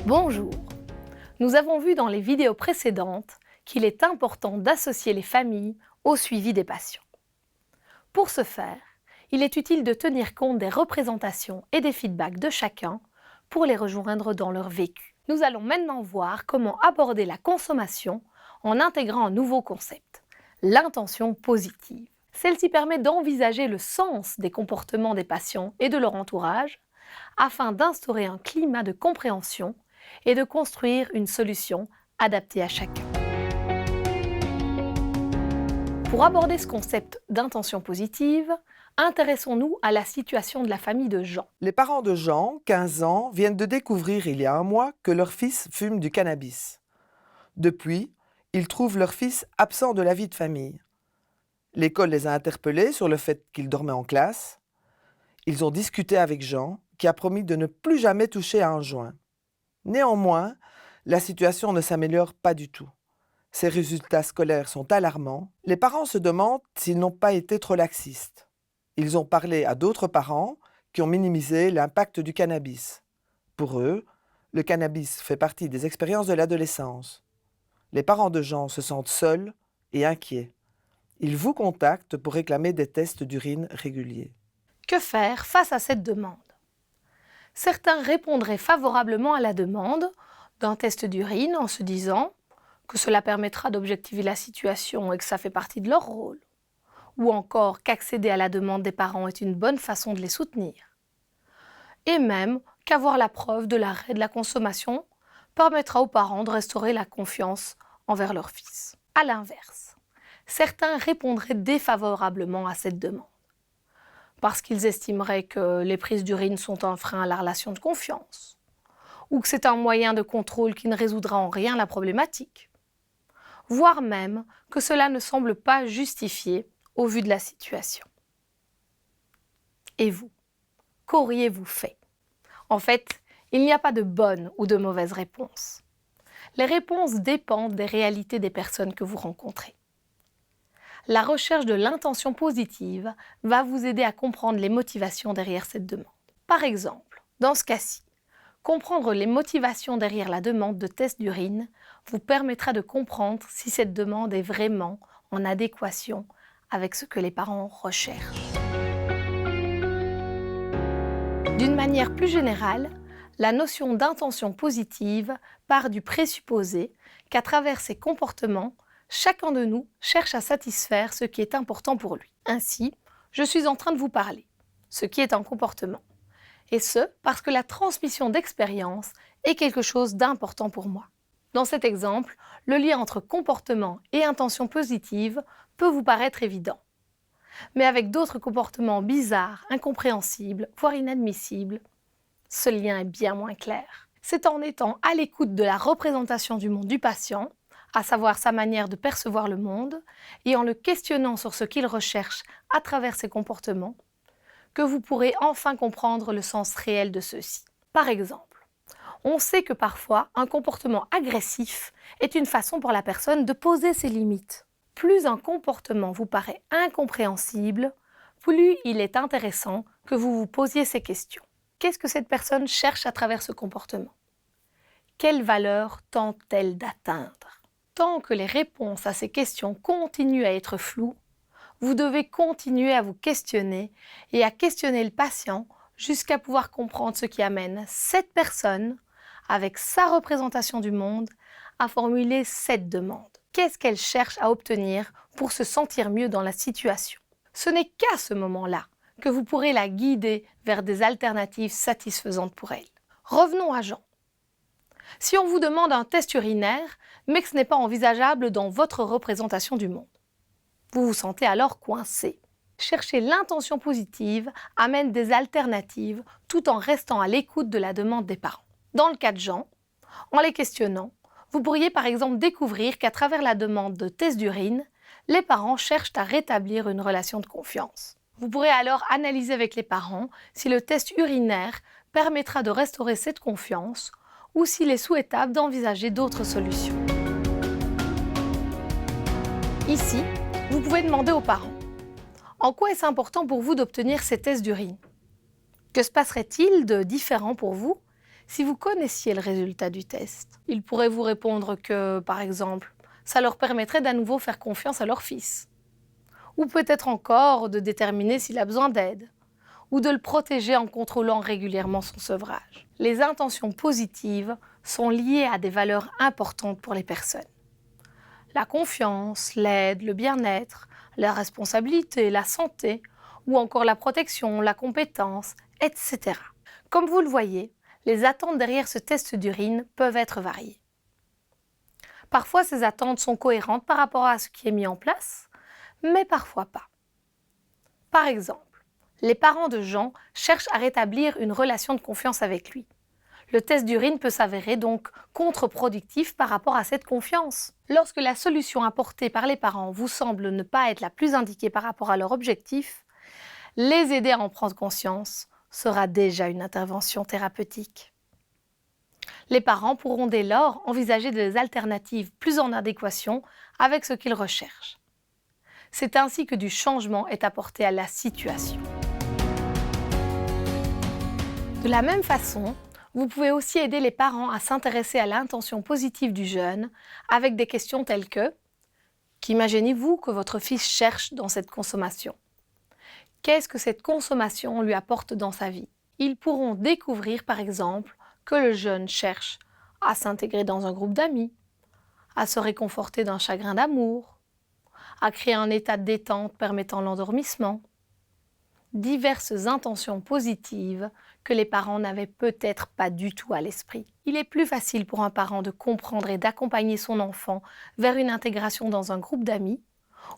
Bonjour! Nous avons vu dans les vidéos précédentes qu'il est important d'associer les familles au suivi des patients. Pour ce faire, il est utile de tenir compte des représentations et des feedbacks de chacun pour les rejoindre dans leur vécu. Nous allons maintenant voir comment aborder la consommation en intégrant un nouveau concept, l'intention positive. Celle-ci permet d'envisager le sens des comportements des patients et de leur entourage afin d'instaurer un climat de compréhension et de construire une solution adaptée à chacun. Pour aborder ce concept d'intention positive, intéressons-nous à la situation de la famille de Jean. Les parents de Jean, 15 ans, viennent de découvrir il y a un mois que leur fils fume du cannabis. Depuis, ils trouvent leur fils absent de la vie de famille. L'école les a interpellés sur le fait qu'il dormait en classe. Ils ont discuté avec Jean, qui a promis de ne plus jamais toucher à un joint. Néanmoins, la situation ne s'améliore pas du tout. Ses résultats scolaires sont alarmants. Les parents se demandent s'ils n'ont pas été trop laxistes. Ils ont parlé à d'autres parents qui ont minimisé l'impact du cannabis. Pour eux, le cannabis fait partie des expériences de l'adolescence. Les parents de Jean se sentent seuls et inquiets. Ils vous contactent pour réclamer des tests d'urine réguliers. Que faire face à cette demande? Certains répondraient favorablement à la demande d'un test d'urine en se disant que cela permettra d'objectiver la situation et que ça fait partie de leur rôle, ou encore qu'accéder à la demande des parents est une bonne façon de les soutenir, et même qu'avoir la preuve de l'arrêt de la consommation permettra aux parents de restaurer la confiance envers leur fils. À l'inverse, certains répondraient défavorablement à cette demande, parce qu'ils estimeraient que les prises d'urine sont un frein à la relation de confiance, ou que c'est un moyen de contrôle qui ne résoudra en rien la problématique, voire même que cela ne semble pas justifié au vu de la situation. Et vous, qu'auriez-vous fait? En fait, il n'y a pas de bonne ou de mauvaise réponse. Les réponses dépendent des réalités des personnes que vous rencontrez. La recherche de l'intention positive va vous aider à comprendre les motivations derrière cette demande. Par exemple, dans ce cas-ci, comprendre les motivations derrière la demande de test d'urine vous permettra de comprendre si cette demande est vraiment en adéquation avec ce que les parents recherchent. D'une manière plus générale, la notion d'intention positive part du présupposé qu'à travers ses comportements, chacun de nous cherche à satisfaire ce qui est important pour lui. Ainsi, je suis en train de vous parler, ce qui est un comportement. Et ce, parce que la transmission d'expérience est quelque chose d'important pour moi. Dans cet exemple, le lien entre comportement et intention positive peut vous paraître évident. Mais avec d'autres comportements bizarres, incompréhensibles, voire inadmissibles, ce lien est bien moins clair. C'est en étant à l'écoute de la représentation du monde du patient, à savoir sa manière de percevoir le monde, et en le questionnant sur ce qu'il recherche à travers ses comportements, que vous pourrez enfin comprendre le sens réel de ceux-ci. Par exemple, on sait que parfois un comportement agressif est une façon pour la personne de poser ses limites. Plus un comportement vous paraît incompréhensible, plus il est intéressant que vous vous posiez ces questions. Qu'est-ce que cette personne cherche à travers ce comportement? Quelle valeur tente-t-elle d'atteindre? Tant que les réponses à ces questions continuent à être floues, vous devez continuer à vous questionner et à questionner le patient jusqu'à pouvoir comprendre ce qui amène cette personne, avec sa représentation du monde, à formuler cette demande. Qu'est-ce qu'elle cherche à obtenir pour se sentir mieux dans la situation? Ce n'est qu'à ce moment-là que vous pourrez la guider vers des alternatives satisfaisantes pour elle. Revenons à Jean. Si on vous demande un test urinaire, mais que ce n'est pas envisageable dans votre représentation du monde, vous vous sentez alors coincé. Chercher l'intention positive amène des alternatives tout en restant à l'écoute de la demande des parents. Dans le cas de Jean, en les questionnant, vous pourriez par exemple découvrir qu'à travers la demande de test d'urine, les parents cherchent à rétablir une relation de confiance. Vous pourrez alors analyser avec les parents si le test urinaire permettra de restaurer cette confiance ou s'il est souhaitable d'envisager d'autres solutions. Ici, vous pouvez demander aux parents « En quoi est-ce important pour vous d'obtenir ces tests d'urine ? Que se passerait-il de différent pour vous Si vous connaissiez le résultat du test, ils pourraient vous répondre que, par exemple, ça leur permettrait d'à nouveau faire confiance à leur fils. Ou peut-être encore de déterminer s'il a besoin d'aide, ou de le protéger en contrôlant régulièrement son sevrage. Les intentions positives sont liées à des valeurs importantes pour les personnes. La confiance, l'aide, le bien-être, la responsabilité, la santé, ou encore la protection, la compétence, etc. Comme vous le voyez, les attentes derrière ce test d'urine peuvent être variées. Parfois, ces attentes sont cohérentes par rapport à ce qui est mis en place, mais parfois pas. Par exemple, les parents de Jean cherchent à rétablir une relation de confiance avec lui. Le test d'urine peut s'avérer donc contre-productif par rapport à cette confiance. Lorsque la solution apportée par les parents vous semble ne pas être la plus indiquée par rapport à leur objectif, les aider à en prendre conscience sera déjà une intervention thérapeutique. Les parents pourront dès lors envisager des alternatives plus en adéquation avec ce qu'ils recherchent. C'est ainsi que du changement est apporté à la situation. De la même façon, vous pouvez aussi aider les parents à s'intéresser à l'intention positive du jeune avec des questions telles que « Qu'imaginez-vous que votre fils cherche dans cette consommation ? Qu'est-ce que cette consommation lui apporte dans sa vie ?» Ils pourront découvrir par exemple que le jeune cherche à s'intégrer dans un groupe d'amis, à se réconforter d'un chagrin d'amour, à créer un état de détente permettant l'endormissement. Diverses intentions positives que les parents n'avaient peut-être pas du tout à l'esprit. Il est plus facile pour un parent de comprendre et d'accompagner son enfant vers une intégration dans un groupe d'amis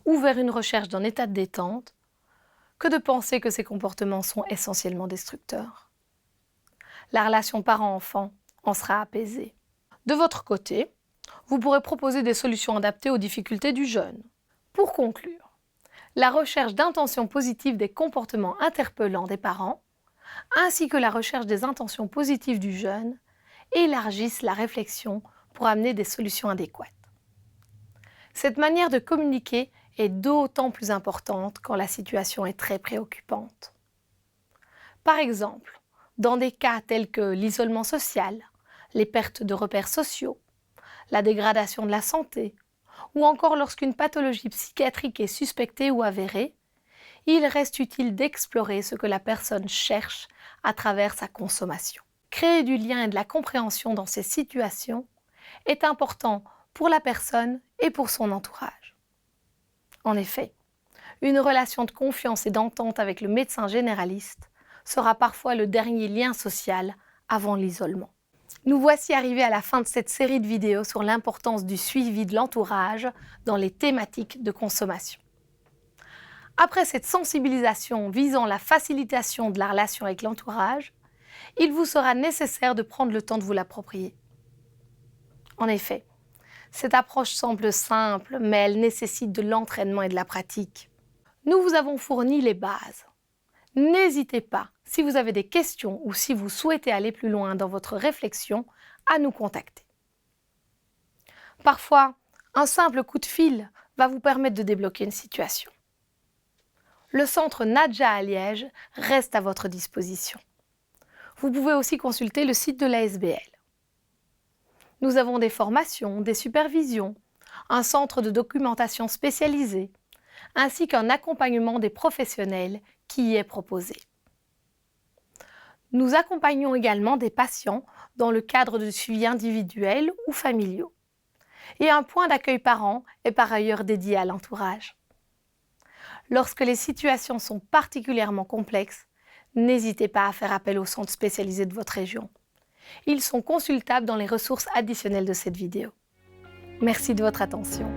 ou vers une recherche d'un état de détente que de penser que ces comportements sont essentiellement destructeurs. La relation parent-enfant en sera apaisée. De votre côté, vous pourrez proposer des solutions adaptées aux difficultés du jeune. Pour conclure, la recherche d'intentions positives des comportements interpellants des parents, ainsi que la recherche des intentions positives du jeune, élargissent la réflexion pour amener des solutions adéquates. Cette manière de communiquer est d'autant plus importante quand la situation est très préoccupante. Par exemple, dans des cas tels que l'isolement social, les pertes de repères sociaux, la dégradation de la santé, ou encore lorsqu'une pathologie psychiatrique est suspectée ou avérée, il reste utile d'explorer ce que la personne cherche à travers sa consommation. Créer du lien et de la compréhension dans ces situations est important pour la personne et pour son entourage. En effet, une relation de confiance et d'entente avec le médecin généraliste sera parfois le dernier lien social avant l'isolement. Nous voici arrivés à la fin de cette série de vidéos sur l'importance du suivi de l'entourage dans les thématiques de consommation. Après cette sensibilisation visant la facilitation de la relation avec l'entourage, il vous sera nécessaire de prendre le temps de vous l'approprier. En effet, cette approche semble simple, mais elle nécessite de l'entraînement et de la pratique. Nous vous avons fourni les bases. N'hésitez pas, si vous avez des questions ou si vous souhaitez aller plus loin dans votre réflexion, à nous contacter. Parfois, un simple coup de fil va vous permettre de débloquer une situation. Le centre Nadja à Liège reste à votre disposition. Vous pouvez aussi consulter le site de l'ASBL. Nous avons des formations, des supervisions, un centre de documentation spécialisé, ainsi qu'un accompagnement des professionnels qui y est proposé. Nous accompagnons également des patients dans le cadre de suivi individuel ou familiaux. Et un point d'accueil parent est par ailleurs dédié à l'entourage. Lorsque les situations sont particulièrement complexes, n'hésitez pas à faire appel aux centres spécialisés de votre région. Ils sont consultables dans les ressources additionnelles de cette vidéo. Merci de votre attention.